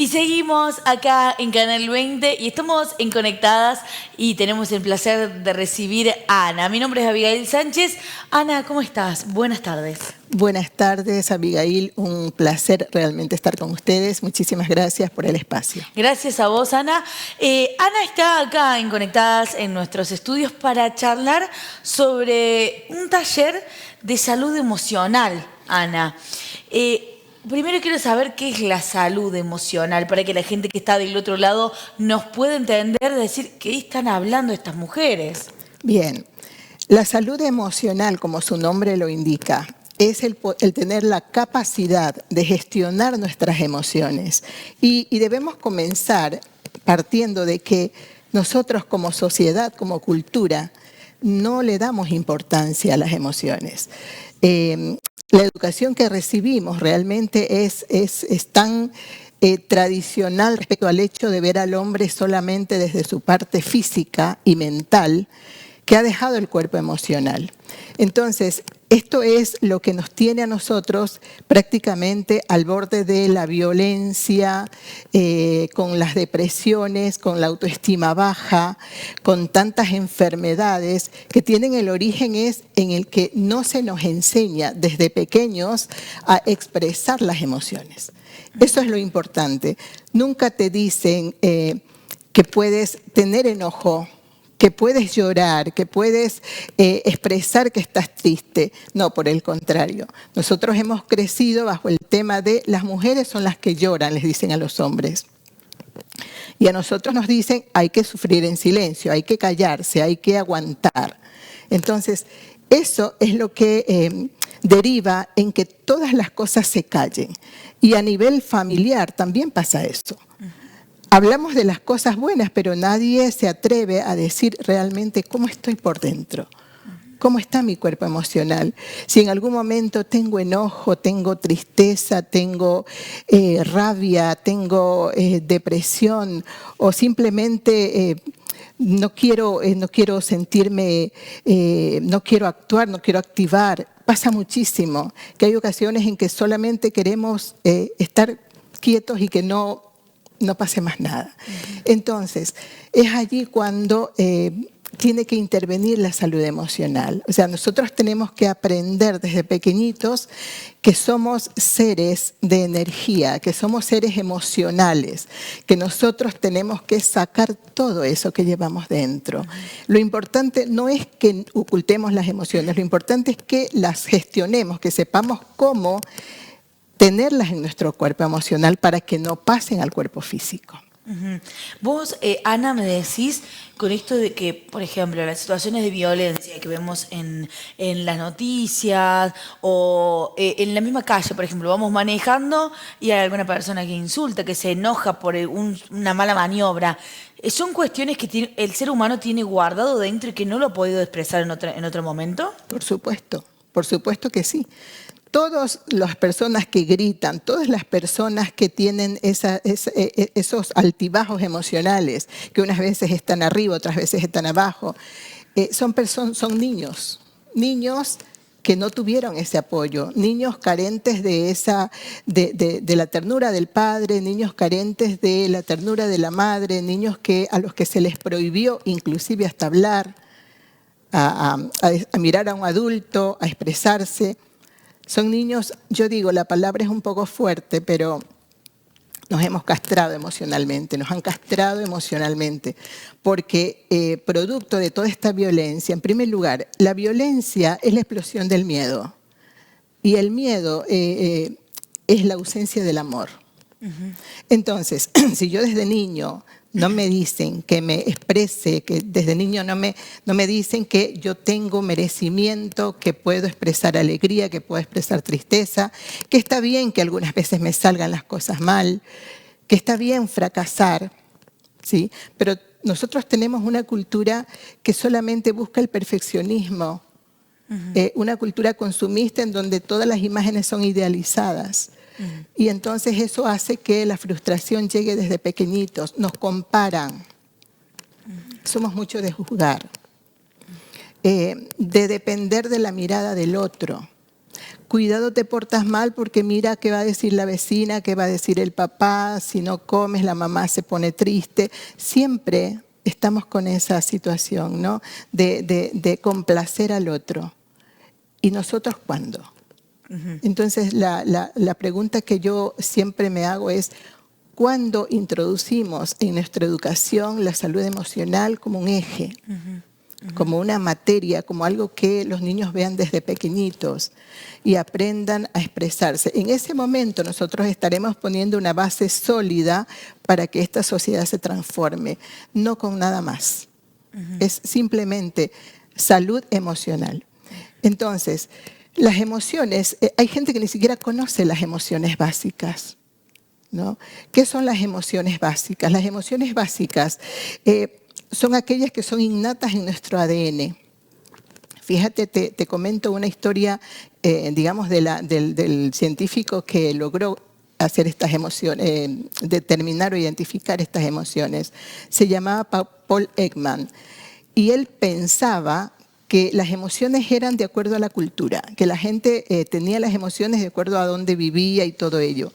Y seguimos acá en Canal 20 y estamos en Conectadas y tenemos el placer de recibir a Ana. Mi nombre es Abigail Sánchez. Ana, ¿cómo estás? Buenas tardes. Buenas tardes, Abigail. Un placer realmente estar con ustedes. Muchísimas gracias por el espacio. Gracias a vos, Ana. Ana está acá en Conectadas en nuestros estudios para charlar sobre un taller de salud emocional, Ana. Primero quiero saber qué es la salud emocional, para que la gente que está del otro lado nos pueda entender, decir, ¿qué están hablando estas mujeres? Bien, la salud emocional, como su nombre lo indica, es el tener la capacidad de gestionar nuestras emociones. Y debemos comenzar partiendo de que nosotros como sociedad, como cultura, no le damos importancia a las emociones. La educación que recibimos realmente es tan tradicional respecto al hecho de ver al hombre solamente desde su parte física y mental, que ha dejado el cuerpo emocional. Entonces, esto es lo que nos tiene a nosotros prácticamente al borde de la violencia, con las depresiones, con la autoestima baja, con tantas enfermedades que tienen el origen es en el que no se nos enseña desde pequeños a expresar las emociones. Eso es lo importante. Nunca te dicen que puedes tener enojo, que puedes llorar, que puedes expresar que estás triste. No, por el contrario. Nosotros hemos crecido bajo el tema de las mujeres son las que lloran, les dicen a los hombres. Y a nosotros nos dicen hay que sufrir en silencio, hay que callarse, hay que aguantar. Entonces, eso es lo que deriva en que todas las cosas se callen. Y a nivel familiar también pasa eso. Hablamos de las cosas buenas, pero nadie se atreve a decir realmente cómo estoy por dentro, cómo está mi cuerpo emocional. Si en algún momento tengo enojo, tengo tristeza, tengo rabia, tengo depresión o simplemente no quiero sentirme, no quiero actuar, no quiero activar. Pasa muchísimo, que hay ocasiones en que solamente queremos estar quietos y que no pase más nada. Entonces, es allí cuando tiene que intervenir la salud emocional. O sea, nosotros tenemos que aprender desde pequeñitos que somos seres de energía, que somos seres emocionales, que nosotros tenemos que sacar todo eso que llevamos dentro. Lo importante no es que ocultemos las emociones, lo importante es que las gestionemos, que sepamos cómo tenerlas en nuestro cuerpo emocional para que no pasen al cuerpo físico. Vos, Ana, me decís con esto de que, por ejemplo, las situaciones de violencia que vemos en las noticias o en la misma calle, por ejemplo, vamos manejando y hay alguna persona que insulta, que se enoja por una mala maniobra. ¿Son cuestiones que el ser humano tiene guardado dentro y que no lo ha podido expresar en otro momento? Por supuesto que sí. Todas las personas que gritan, todas las personas que tienen esos altibajos emocionales, que unas veces están arriba, otras veces están abajo, son niños que no tuvieron ese apoyo, niños carentes de la ternura del padre, niños carentes de la ternura de la madre, niños a los que se les prohibió inclusive hasta hablar, a mirar a un adulto, a expresarse. Son niños, yo digo, la palabra es un poco fuerte, pero nos hemos castrado emocionalmente, nos han castrado emocionalmente, porque producto de toda esta violencia, en primer lugar, la violencia es la explosión del miedo y el miedo es la ausencia del amor. Entonces, si yo desde niño no me dicen que me exprese, que desde niño no me dicen que yo tengo merecimiento, que puedo expresar alegría, que puedo expresar tristeza, que está bien que algunas veces me salgan las cosas mal, que está bien fracasar, ¿sí? Pero nosotros tenemos una cultura que solamente busca el perfeccionismo, una cultura consumista en donde todas las imágenes son idealizadas. Y entonces eso hace que la frustración llegue desde pequeñitos. Nos comparan. Somos mucho de juzgar, de depender de la mirada del otro. cuidado te portas mal porque mira qué va a decir la vecina, qué va a decir el papá, si no comes la mamá se pone triste. Siempre estamos con esa situación, ¿no? De complacer al otro. ¿Y nosotros cuándo? Entonces la pregunta que yo siempre me hago es, ¿cuándo introducimos en nuestra educación la salud emocional como un eje? Como una materia, como algo que los niños vean desde pequeñitos y aprendan a expresarse. En ese momento nosotros estaremos poniendo una base sólida para que esta sociedad se transforme, no con nada más. Es simplemente salud emocional. Entonces, las emociones, hay gente que ni siquiera conoce las emociones básicas, ¿no? ¿Qué son las emociones básicas? Las emociones básicas son aquellas que son innatas en nuestro ADN. Fíjate, te comento una historia, digamos, del científico que logró hacer estas emociones, determinar o identificar estas emociones. Se llamaba Paul Ekman y él pensaba que las emociones eran de acuerdo a la cultura, que la gente tenía las emociones de acuerdo a dónde vivía y todo ello.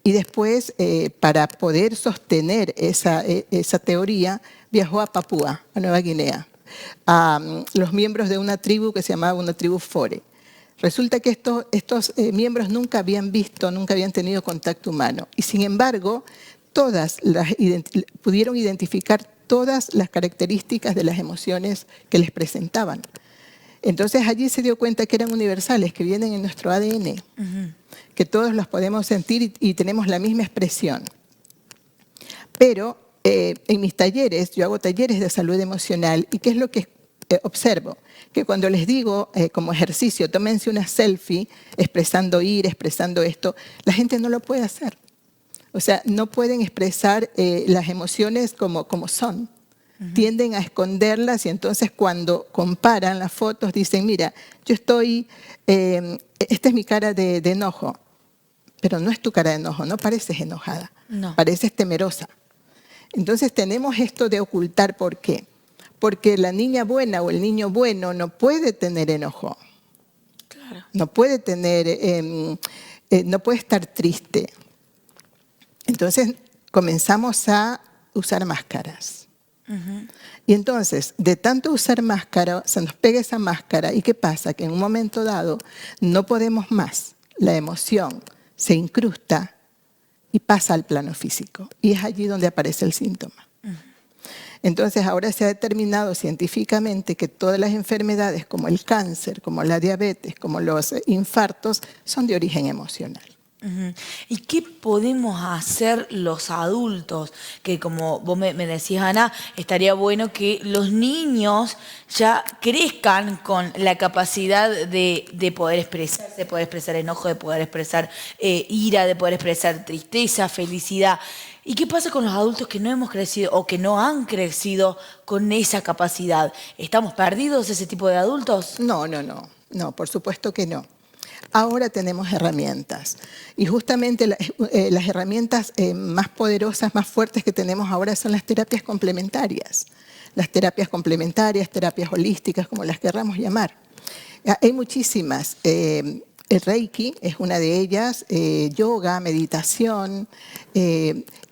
Y después, para poder sostener esa teoría, viajó a Papúa, a Nueva Guinea, a los miembros de una tribu que se llamaba una tribu Fore. Resulta que estos miembros nunca habían visto, nunca habían tenido contacto humano. Y sin embargo, pudieron identificar todas las características de las emociones que les presentaban. Entonces allí se dio cuenta que eran universales, que vienen en nuestro ADN, que todos los podemos sentir y tenemos la misma expresión. Pero en mis talleres, yo hago talleres de salud emocional y ¿qué es lo que observo? Que cuando les digo como ejercicio, tómense una selfie expresando ira, expresando esto, la gente no lo puede hacer. O sea, no pueden expresar las emociones como son. Tienden a esconderlas y entonces cuando comparan las fotos dicen, mira, yo estoy, esta es mi cara de enojo, pero no es tu cara de enojo, no pareces enojada, no. Pareces temerosa. Entonces tenemos esto de ocultar, ¿por qué? Porque la niña buena o el niño bueno no puede tener enojo, claro. No puede tener, no puede estar triste. Entonces comenzamos a usar máscaras. Y entonces, de tanto usar máscara, se nos pega esa máscara. ¿Y qué pasa? Que en un momento dado no podemos más. La emoción se incrusta y pasa al plano físico. Y es allí donde aparece el síntoma. Entonces, ahora se ha determinado científicamente que todas las enfermedades, como el cáncer, como la diabetes, como los infartos, son de origen emocional. ¿Y qué podemos hacer los adultos? Que como vos me decías, Ana, estaría bueno que los niños ya crezcan con la capacidad de poder expresarse, de poder expresar enojo, de poder expresar ira, de poder expresar tristeza, felicidad. ¿Y qué pasa con los adultos que no hemos crecido o que no han crecido con esa capacidad? ¿Estamos perdidos ese tipo de adultos? No, por supuesto que no. Ahora tenemos herramientas y justamente las herramientas más poderosas, más fuertes que tenemos ahora son las terapias complementarias. Las terapias complementarias, terapias holísticas, como las querramos llamar. Hay muchísimas. El Reiki es una de ellas, yoga, meditación.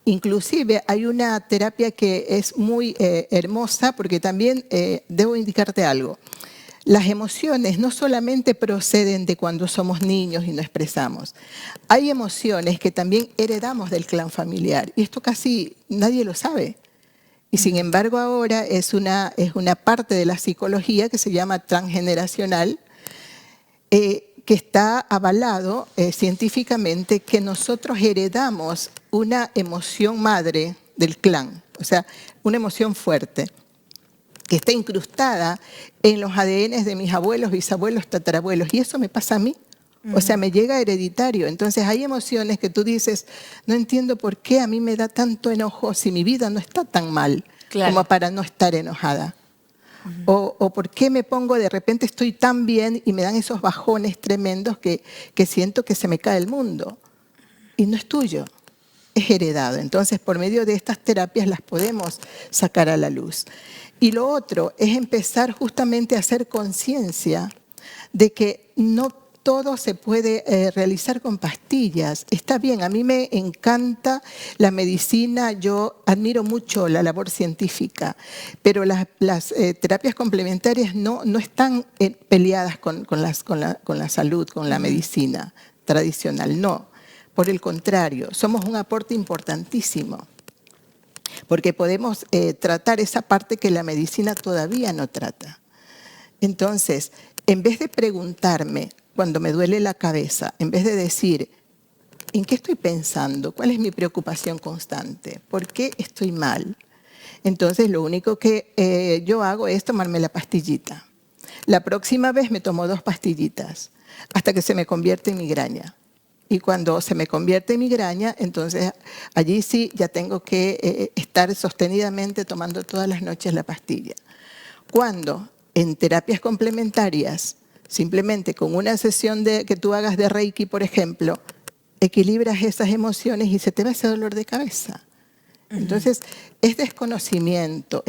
Inclusive hay una terapia que es muy hermosa porque también debo indicarte algo. Las emociones no solamente proceden de cuando somos niños y no expresamos. Hay emociones que también heredamos del clan familiar y esto casi nadie lo sabe. Y sin embargo ahora es una parte de la psicología que se llama transgeneracional, que está avalado científicamente que nosotros heredamos una emoción madre del clan, o sea, una emoción fuerte, que está incrustada en los ADNs de mis abuelos, bisabuelos, tatarabuelos. Y eso me pasa a mí. O sea, me llega hereditario. Entonces hay emociones que tú dices, no entiendo por qué a mí me da tanto enojo si mi vida no está tan mal como para no estar enojada. O por qué me pongo, de repente estoy tan bien y me dan esos bajones tremendos que siento que se me cae el mundo. Y no es tuyo, es heredado. Entonces, por medio de estas terapias las podemos sacar a la luz. Y lo otro es empezar justamente a hacer conciencia de que no todo se puede realizar con pastillas. Está bien, a mí me encanta la medicina, yo admiro mucho la labor científica, pero las terapias complementarias no están peleadas con la salud, con la medicina tradicional, no. Por el contrario, somos un aporte importantísimo, porque podemos tratar esa parte que la medicina todavía no trata. Entonces, en vez de preguntarme cuando me duele la cabeza, en vez de decir, ¿en qué estoy pensando? ¿Cuál es mi preocupación constante? ¿Por qué estoy mal? Entonces, lo único que yo hago es tomarme la pastillita. La próxima vez me tomo 2 pastillitas hasta que se me convierte en migraña. Y cuando se me convierte en migraña, entonces allí sí ya tengo que estar sostenidamente tomando todas las noches la pastilla. Cuando en terapias complementarias, simplemente con una sesión que tú hagas de Reiki, por ejemplo, equilibras esas emociones y se te va ese dolor de cabeza. Entonces, es desconocimiento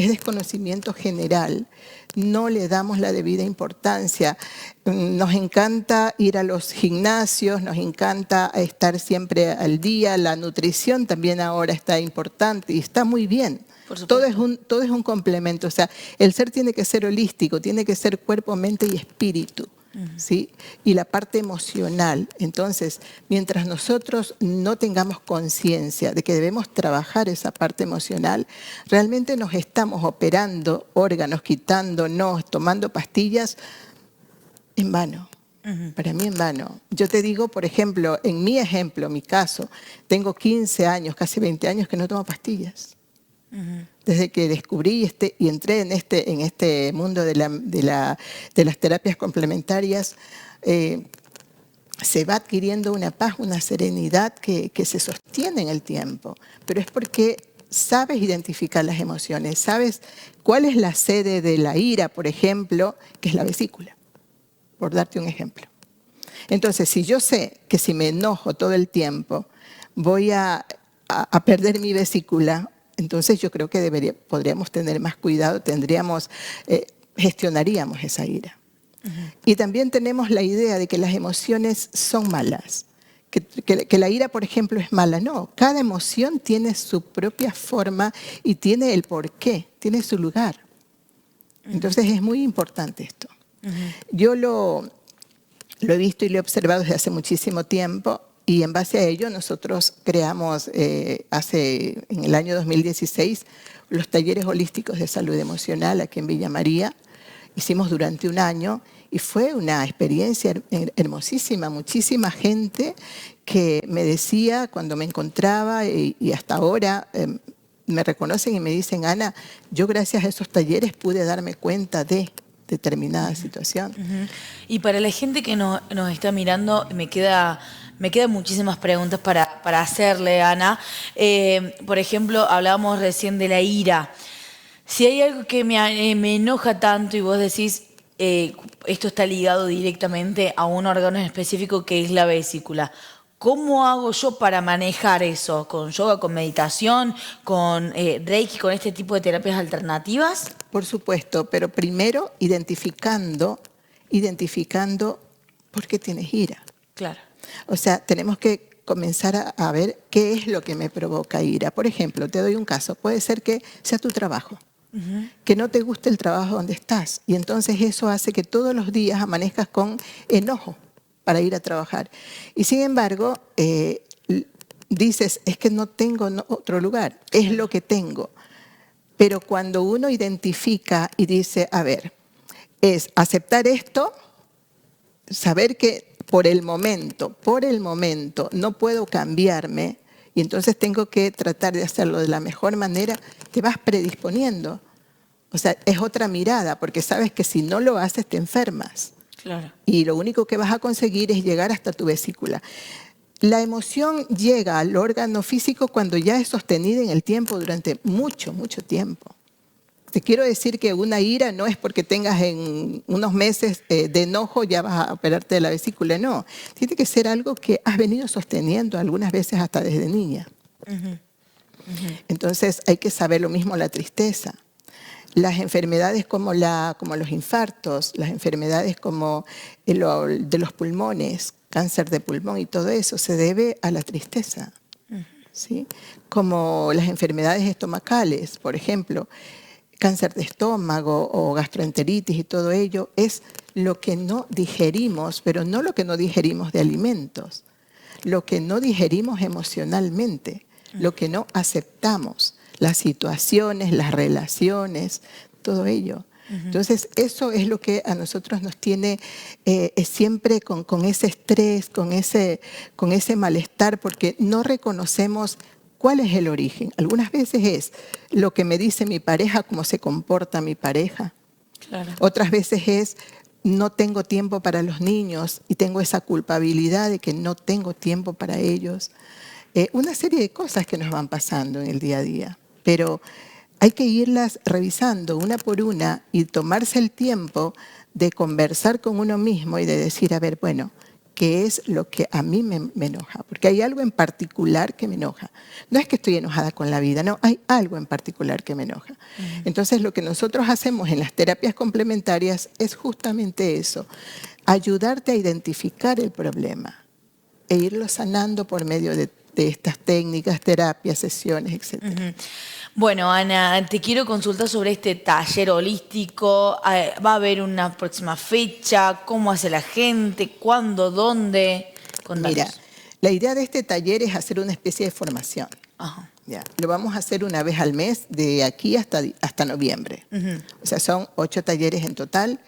general. No le damos la debida importancia. Nos encanta ir a los gimnasios, nos encanta estar siempre al día. La nutrición también ahora está importante y está muy bien. Todo es un complemento. O sea, el ser tiene que ser holístico, tiene que ser cuerpo, mente y espíritu. ¿Sí? Y la parte emocional. Entonces, mientras nosotros no tengamos conciencia de que debemos trabajar esa parte emocional, realmente nos estamos operando órganos, quitándonos, tomando pastillas en vano. Para mí en vano. Yo te digo, por ejemplo, en mi ejemplo, mi caso, tengo 15 años, casi 20 años que no tomo pastillas. Desde que descubrí y entré en este mundo de las terapias complementarias, se va adquiriendo una paz, una serenidad que se sostiene en el tiempo. Pero es porque sabes identificar las emociones, sabes cuál es la sede de la ira, por ejemplo, que es la vesícula, por darte un ejemplo. Entonces, si yo sé que si me enojo todo el tiempo voy a perder mi vesícula, entonces yo creo que podríamos tener más cuidado, gestionaríamos esa ira. Y también tenemos la idea de que las emociones son malas, que la ira, por ejemplo, es mala. No, cada emoción tiene su propia forma y tiene el porqué, tiene su lugar. Entonces es muy importante esto. Yo lo he visto y lo he observado desde hace muchísimo tiempo. Y en base a ello nosotros creamos en el año 2016 los talleres holísticos de salud emocional aquí en Villa María. Hicimos durante un año y fue una experiencia hermosísima. Muchísima gente que me decía cuando me encontraba y hasta ahora me reconocen y me dicen, Ana, yo gracias a esos talleres pude darme cuenta de determinada situación. Y para la gente que nos está mirando, me quedan muchísimas preguntas para hacerle, Ana. Por ejemplo, hablábamos recién de la ira. Si hay algo que me enoja tanto y vos decís, esto está ligado directamente a un órgano específico que es la vesícula, ¿cómo hago yo para manejar eso? ¿Con yoga, con meditación, con Reiki, con este tipo de terapias alternativas? Por supuesto, pero primero identificando por qué tienes ira. Claro. O sea, tenemos que comenzar a ver qué es lo que me provoca ira. Por ejemplo, te doy un caso. Puede ser que sea tu trabajo, que no te guste el trabajo donde estás. Y entonces eso hace que todos los días amanezcas con enojo para ir a trabajar. Y sin embargo, dices, es que no tengo otro lugar, es lo que tengo. Pero cuando uno identifica y dice, a ver, es aceptar esto, saber que por el momento no puedo cambiarme y entonces tengo que tratar de hacerlo de la mejor manera, te vas predisponiendo. O sea, es otra mirada, porque sabes que si no lo haces te enfermas. Claro. Y lo único que vas a conseguir es llegar hasta tu vesícula. La emoción llega al órgano físico cuando ya es sostenida en el tiempo durante mucho, mucho tiempo. Te quiero decir que una ira no es porque tengas en unos meses de enojo ya vas a operarte de la vesícula, no. Tiene que ser algo que has venido sosteniendo algunas veces hasta desde niña. Entonces hay que saber lo mismo la tristeza. las enfermedades como los infartos, las enfermedades como de los pulmones, cáncer de pulmón y todo eso, se debe a la tristeza, ¿sí? Como las enfermedades estomacales, por ejemplo, cáncer de estómago o gastroenteritis y todo ello, es lo que no digerimos, pero no lo que no digerimos de alimentos, lo que no digerimos emocionalmente, lo que no aceptamos, las situaciones, las relaciones, todo ello. Entonces, eso es lo que a nosotros nos tiene siempre con ese estrés, con ese malestar, porque no reconocemos cuál es el origen. Algunas veces es lo que me dice mi pareja, cómo se comporta mi pareja. Claro. Otras veces es no tengo tiempo para los niños y tengo esa culpabilidad de que no tengo tiempo para ellos. Una serie de cosas que nos van pasando en el día a día, pero hay que irlas revisando una por una y tomarse el tiempo de conversar con uno mismo y de decir, a ver, bueno, ¿qué es lo que a mí me enoja? Porque hay algo en particular que me enoja. No es que estoy enojada con la vida, no, hay algo en particular que me enoja. Entonces, lo que nosotros hacemos en las terapias complementarias es justamente eso, ayudarte a identificar el problema e irlo sanando por medio de estas técnicas, terapias, sesiones, etc. Bueno, Ana, te quiero consultar sobre este taller holístico. ¿Va a haber una próxima fecha? ¿Cómo hace la gente? ¿Cuándo? ¿Dónde? Contanos. Mira, la idea de este taller es hacer una especie de formación. Ajá. Ya, lo vamos a hacer una vez al mes, de aquí hasta noviembre. O sea, son 8 talleres en total.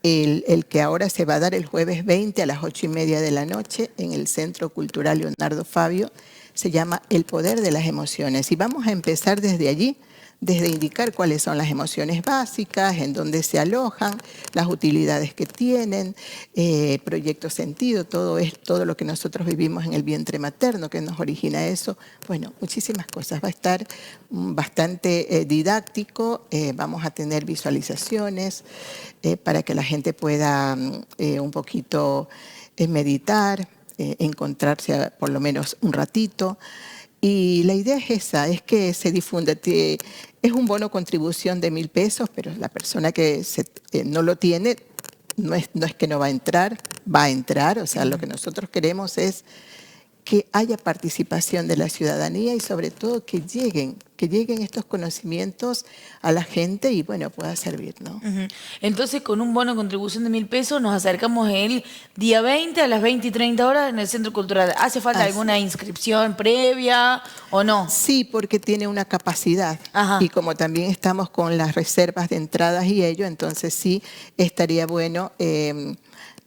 El que ahora se va a dar el jueves 20 a las 8:30 de la noche en el Centro Cultural Leonardo Fabio se llama El Poder de las Emociones. Y vamos a empezar desde allí, desde indicar cuáles son las emociones básicas, en dónde se alojan, las utilidades que tienen, proyecto sentido, todo lo que nosotros vivimos en el vientre materno, que nos origina eso. Bueno, muchísimas cosas. Va a estar bastante didáctico, vamos a tener visualizaciones para que la gente pueda un poquito meditar, encontrarse por lo menos un ratito. Y la idea es esa, es que se difunda. Es un bono contribución de 1.000 pesos, pero la persona que no lo tiene, no es que no va a entrar, va a entrar. O sea, lo que nosotros queremos es que haya participación de la ciudadanía y sobre todo que lleguen estos conocimientos a la gente y bueno, pueda servir, ¿no? Entonces, con un bono de contribución de 1.000 pesos, nos acercamos el día 20 a las 20:30 en el Centro Cultural. ¿Hace falta alguna inscripción previa o no? Sí, porque tiene una capacidad. Ajá. Y como también estamos con las reservas de entradas y ello, entonces sí estaría bueno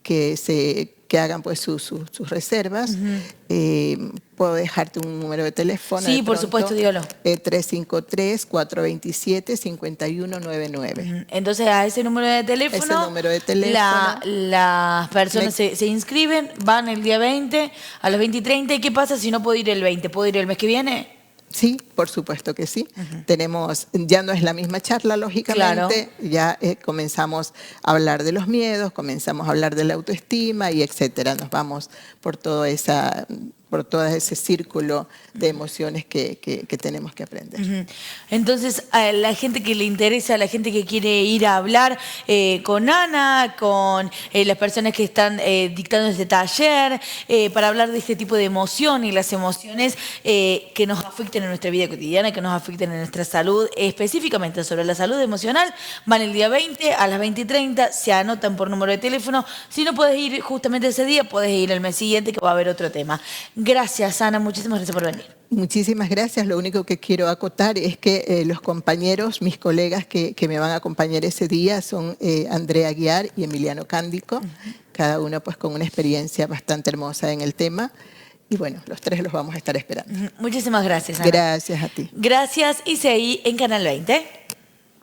que hagan pues sus reservas. Puedo dejarte un número de teléfono. Sí, por supuesto, dígalo. 353-427-5199. Entonces, a ese número de teléfono, las personas se inscriben, van el día 20 a las 20:30. ¿Y qué pasa si no puedo ir el 20? ¿Puedo ir el mes que viene? Sí, por supuesto que sí. Ya no es la misma charla, lógicamente, claro. Ya comenzamos a hablar de los miedos, comenzamos a hablar de la autoestima y etcétera. Nos vamos por todo ese círculo de emociones que tenemos que aprender. Entonces, a la gente que le interesa, a la gente que quiere ir a hablar con Ana, con las personas que están dictando este taller, para hablar de este tipo de emociones y las emociones que nos afecten en nuestra vida cotidiana, que nos afecten en nuestra salud, específicamente sobre la salud emocional, van el día 20 a las 20:30, se anotan por número de teléfono. Si no puedes ir justamente ese día, puedes ir el mes siguiente que va a haber otro tema. Gracias, Ana, muchísimas gracias por venir. Muchísimas gracias. Lo único que quiero acotar es que los compañeros, mis colegas que me van a acompañar ese día son Andrea Aguiar y Emiliano Cándico, cada uno pues con una experiencia bastante hermosa en el tema. Y bueno, los 3 los vamos a estar esperando. Muchísimas gracias, Ana. Gracias a ti. Gracias y seguí en Canal 20.